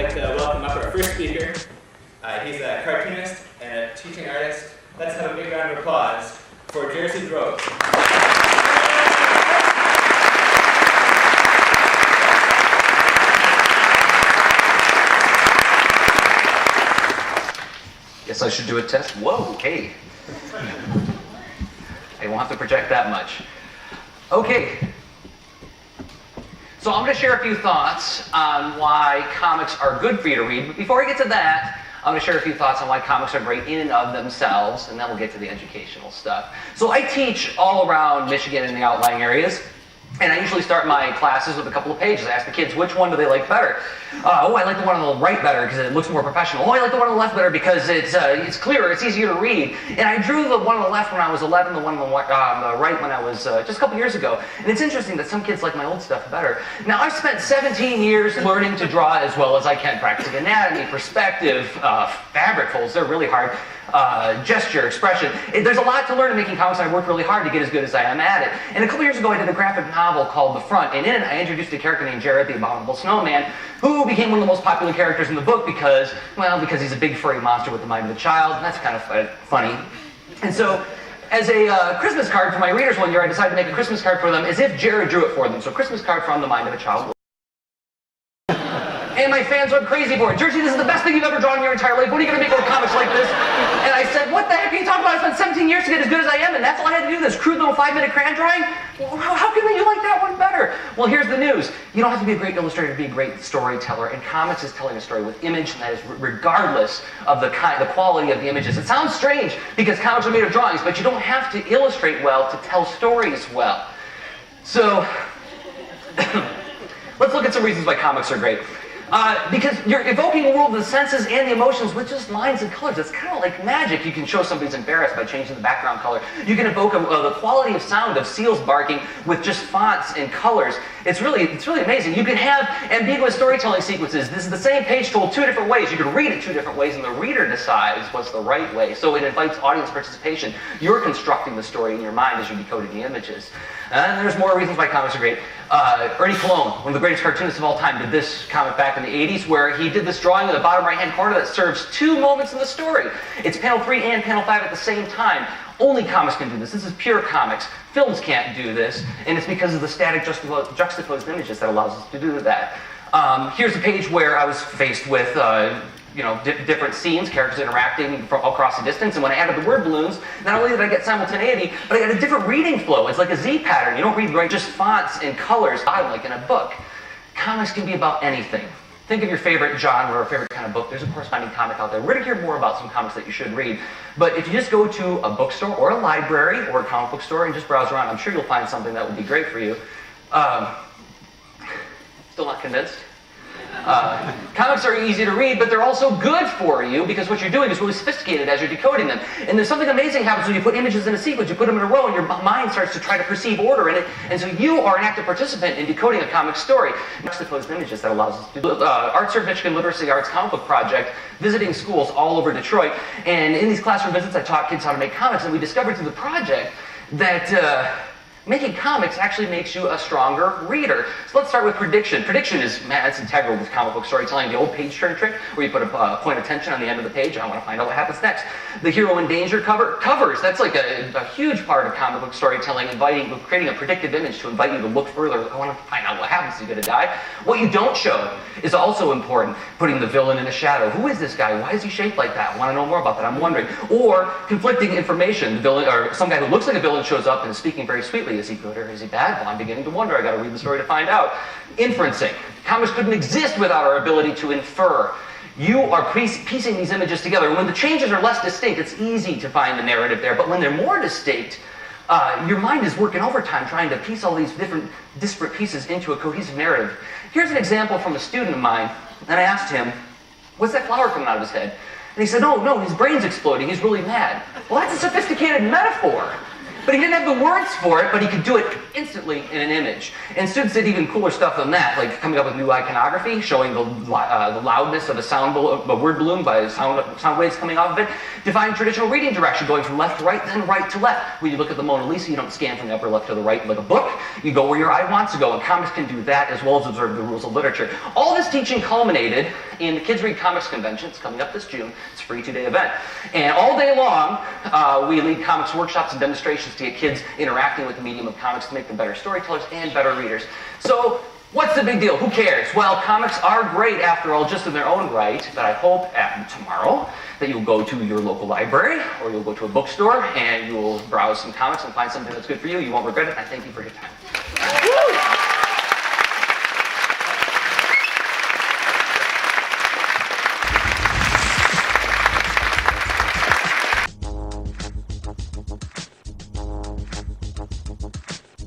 like to welcome up our first speaker. He's a cartoonist and a teaching artist. Let's have a big round of applause for Jerzy Drozd. Guess I should do a test. Whoa, okay. I won't have to project that much. Okay. So I'm going to share a few thoughts on why comics are good for you to read. But before I get to that, I'm going to share a few thoughts on why comics are great in and of themselves, and then we'll get to the educational stuff. So I teach all around Michigan and the outlying areas. And I usually start my classes with a couple of pages. I ask the kids, which one do they like better? Oh, I like the one on the right better because it looks more professional. Oh, I like the one on the left better because it's clearer, it's easier to read. And I drew the one on the left when I was 11, the one on the right when I was just a couple years ago. And it's interesting that some kids like my old stuff better. Now, I've spent 17 years learning to draw as well as I can, practicing anatomy, perspective, fabric folds, they're really hard. Gesture, expression. There's a lot to learn in making comics, and I worked really hard to get as good as I am at it. And a couple years ago, I did a graphic novel called The Front, and in it, I introduced a character named Jerzy, the Abominable Snowman, who became one of the most popular characters in the book because he's a big furry monster with the mind of a child, and that's kind of funny. And so, as a Christmas card for my readers one year, I decided to make a Christmas card for them as if Jerzy drew it for them. So, Christmas card from the mind of a child. And my fans went crazy for it. Jerzy, this is the best thing you've ever drawn in your entire life. What are you going to make with comics like this? And I said, what the heck are you talking about? I spent 17 years to get as good as I am, and that's all I had to do, this crude little 5-minute crayon drawing? Well, how can you like that one better? Well, here's the news. You don't have to be a great illustrator to be a great storyteller, and comics is telling a story with image, and that is regardless of the quality of the images. It sounds strange because comics are made of drawings, but you don't have to illustrate well to tell stories well. So, let's look at some reasons why comics are great. Because you're evoking a world of the senses and the emotions with just lines and colors. It's kind of like magic. You can show somebody's embarrassed by changing the background color. You can evoke the quality of sound of seals barking with just fonts and colors. It's really amazing. You can have ambiguous storytelling sequences. This is the same page told two different ways. You can read it two different ways, and the reader decides what's the right way. So it invites audience participation. You're constructing the story in your mind as you're decoding the images. And there's more reasons why comics are great. Ernie Colón, one of the greatest cartoonists of all time, did this comic back in the 80s where he did this drawing in the bottom right-hand corner that serves two moments in the story. It's panel 3 and panel 5 at the same time. Only comics can do this. This is pure comics. Films can't do this, and it's because of the static juxtaposed images that allows us to do that. Here's a page where I was faced with different scenes, characters interacting from across the distance, and when I added the word balloons, not only did I get simultaneity, but I got a different reading flow. It's like a Z pattern. You don't read right just fonts and colors, like in a book. Comics can be about anything. Think of your favorite genre or favorite kind of book. There's a corresponding comic out there. We're going to hear more about some comics that you should read. But if you just go to a bookstore or a library or a comic book store and just browse around, I'm sure you'll find something that would be great for you. Still not convinced? Comics are easy to read, but they're also good for you because what you're doing is really sophisticated as you're decoding them. And there's something amazing happens when you put images in a sequence, you put them in a row, and your mind starts to try to perceive order in it. And so you are an active participant in decoding a comic story. Juxtaposed images that allows us to do Art Serve Michigan Literacy Arts Comic Book Project, visiting schools all over Detroit. And in these classroom visits, I taught kids how to make comics, and we discovered through the project that making comics actually makes you a stronger reader. So let's start with prediction. Prediction is, it's integral with comic book storytelling. The old page turn trick, where you put a point of tension on the end of the page. I want to find out what happens next. The hero in danger covers. That's like a huge part of comic book storytelling, creating a predictive image to invite you to look further. I want to find out what happens. He's going to die. What you don't show is also important. Putting the villain in a shadow. Who is this guy? Why is he shaped like that? I want to know more about that. I'm wondering. Or conflicting information. The villain, or some guy who looks like a villain shows up and is speaking very sweetly. Is he good or is he bad? Well, I'm beginning to wonder. I got to read the story to find out. Inferencing. Comics couldn't exist without our ability to infer. You are piecing these images together. When the changes are less distinct, it's easy to find the narrative there. But when they're more distinct, your mind is working overtime trying to piece all these different disparate pieces into a cohesive narrative. Here's an example from a student of mine. And I asked him, what's that flower coming out of his head? And he said, no, his brain's exploding. He's really mad. Well, that's a sophisticated metaphor. But he didn't have the words for it, but he could do it instantly in an image. And students did even cooler stuff than that, like coming up with new iconography, showing the loudness of a word balloon by sound waves coming off of it. Define traditional reading direction, going from left to right, then right to left. When you look at the Mona Lisa, you don't scan from the upper left to the right like a book. You go where your eye wants to go, and comics can do that as well as observe the rules of literature. All this teaching culminated in the Kids Read Comics Convention. It's coming up this June. It's a free 2-day event. And all day long, we lead comics workshops and demonstrations to get kids interacting with the medium of comics to make them better storytellers and better readers. So, what's the big deal? Who cares? Well, comics are great after all, just in their own right, but I hope tomorrow that you'll go to your local library or you'll go to a bookstore and you will browse some comics and find something that's good for you. You won't regret it. I thank you for your time. Woo!